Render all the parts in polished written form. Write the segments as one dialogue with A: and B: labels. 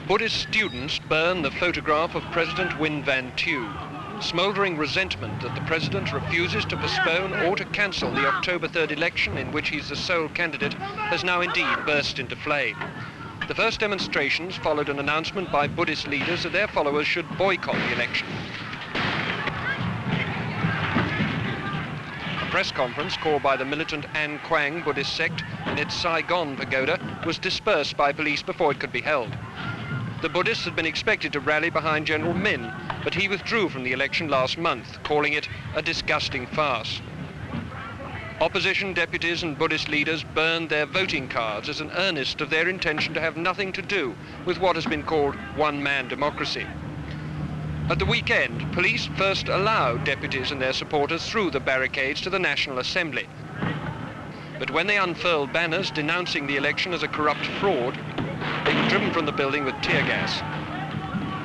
A: Buddhist students burn the photograph of President Nguyen Van Thieu. Smouldering resentment that the president refuses to postpone or to cancel the October 3rd election in which he's the sole candidate has now indeed burst into flame. The first demonstrations followed an announcement by Buddhist leaders that their followers should boycott the election. A press conference called by the militant nguyen Buddhist sect in its Saigon pagoda was dispersed by police before it could be held. The Buddhists had been expected to rally behind General Min, but he withdrew from the election last month, calling it a disgusting farce. Opposition deputies and Buddhist leaders burned their voting cards as an earnest of their intention to have nothing to do with what has been called one-man democracy. At the weekend, police first allowed deputies and their supporters through the barricades to the National Assembly. But when they unfurled banners denouncing the election as a corrupt fraud, they were driven from the building with tear gas.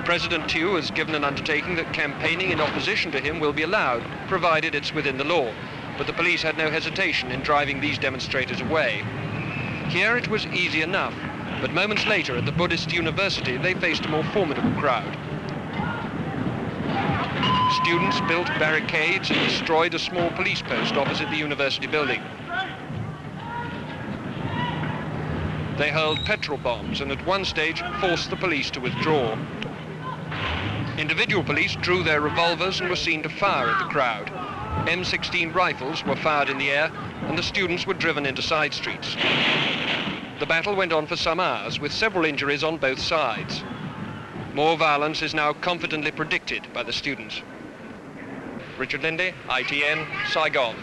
A: President Thieu has given an undertaking that campaigning in opposition to him will be allowed, provided it's within the law. But the police had no hesitation in driving these demonstrators away. Here it was easy enough, but moments later at the Buddhist university they faced a more formidable crowd. Students built barricades and destroyed a small police post opposite the university building. They hurled petrol bombs and at one stage forced the police to withdraw. Individual police drew their revolvers and were seen to fire at the crowd. M16 rifles were fired in the air and the students were driven into side streets. The battle went on for some hours with several injuries on both sides. More violence is now confidently predicted by the students. Richard Lindy, ITN, Saigon.